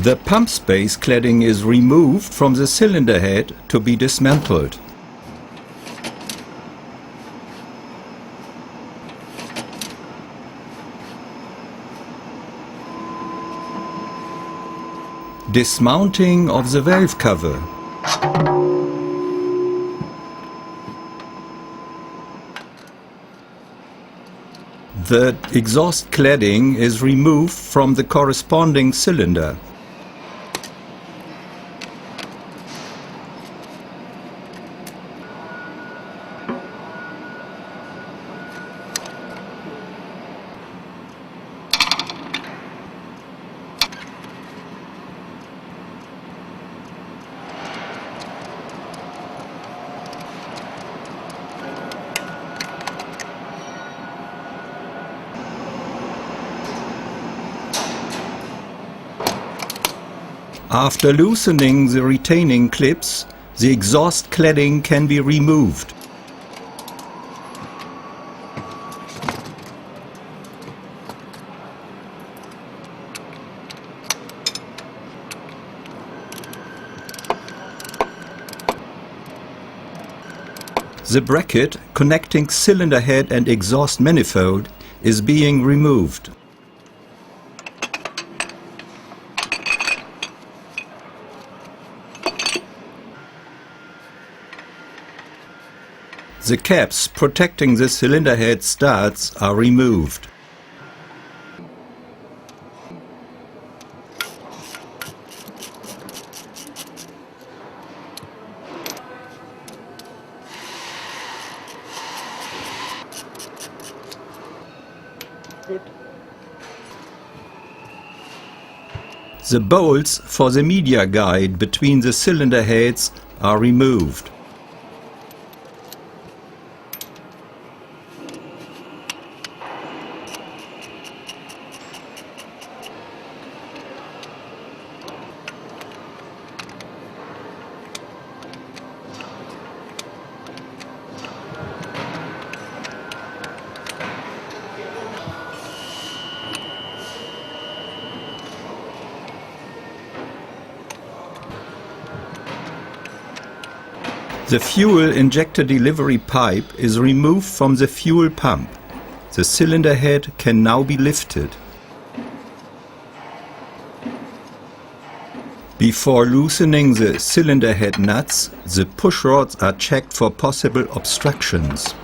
The pump space cladding is removed from the cylinder head to be dismantled. Dismounting of the valve cover. The exhaust cladding is removed from the corresponding cylinder. After loosening the retaining clips, the exhaust cladding can be removed. The bracket connecting cylinder head and exhaust manifold is being removed. The caps protecting the cylinder head studs are removed. The bolts for the media guide between the cylinder heads are removed. The fuel injector delivery pipe is removed from the fuel pump. The cylinder head can now be lifted. Before loosening the cylinder head nuts, the push rods are checked for possible obstructions.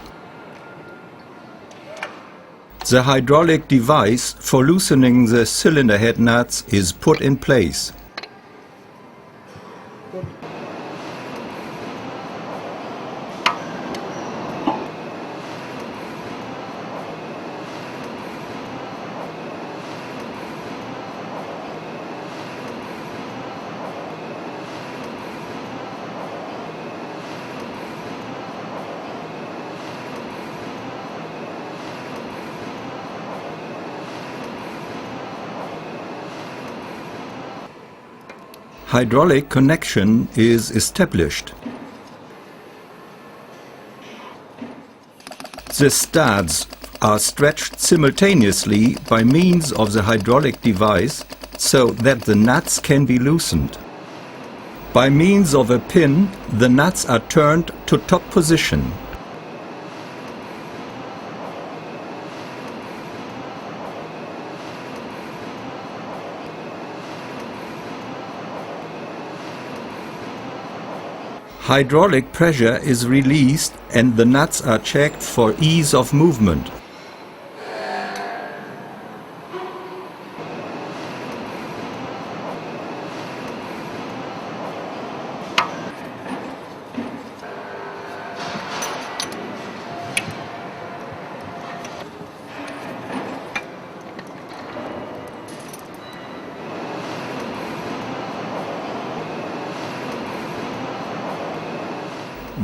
The hydraulic device for loosening the cylinder head nuts is put in place. Hydraulic connection is established. The studs are stretched simultaneously by means of the hydraulic device so that the nuts can be loosened. By means of a pin, the nuts are turned to top position. Hydraulic pressure is released and the nuts are checked for ease of movement.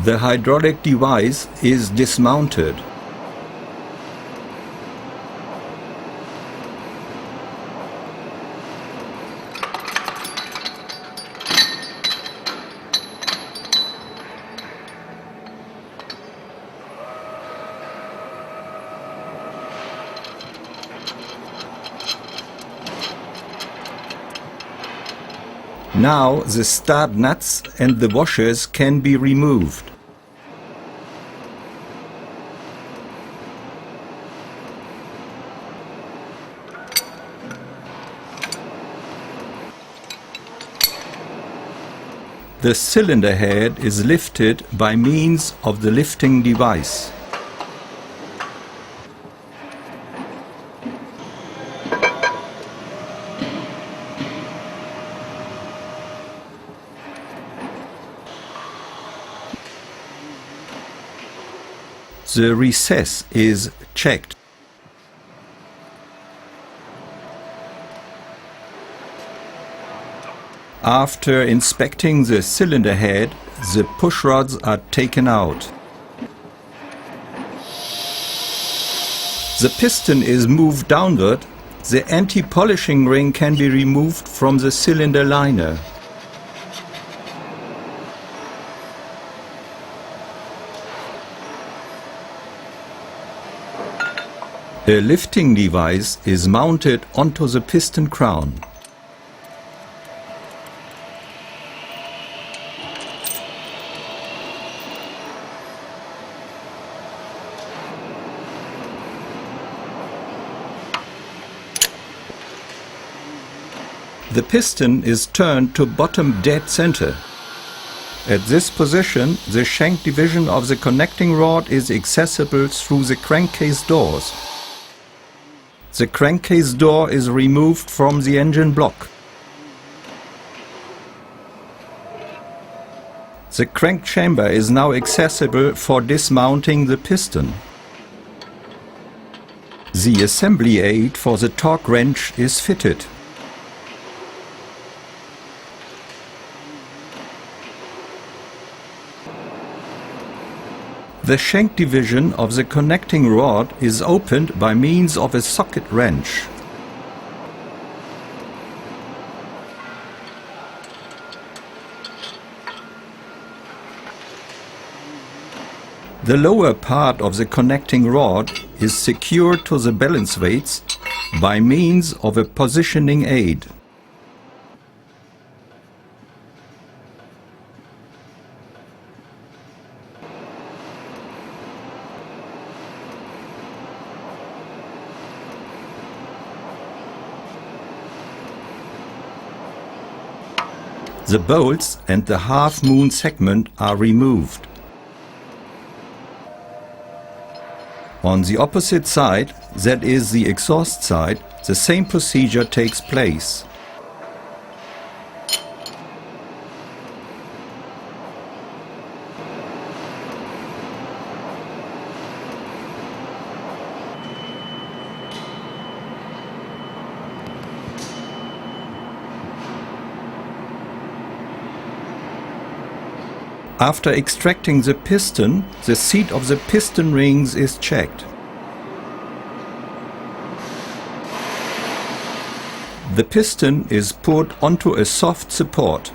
The hydraulic device is dismounted. Now the stud nuts and the washers can be removed. The cylinder head is lifted by means of the lifting device. The recess is checked. After inspecting the cylinder head, the push rods are taken out. The piston is moved downward. The anti-polishing ring can be removed from the cylinder liner. A lifting device is mounted onto the piston crown. The piston is turned to bottom dead center. At this position, the shank division of the connecting rod is accessible through the crankcase doors. The crankcase door is removed from the engine block. The crank chamber is now accessible for dismounting the piston. The assembly aid for the torque wrench is fitted. The shank division of the connecting rod is opened by means of a socket wrench. The lower part of the connecting rod is secured to the balance weights by means of a positioning aid. The bolts and the half-moon segment are removed. On the opposite side, that is the exhaust side, the same procedure takes place. After extracting the piston, the seat of the piston rings is checked. The piston is put onto a soft support.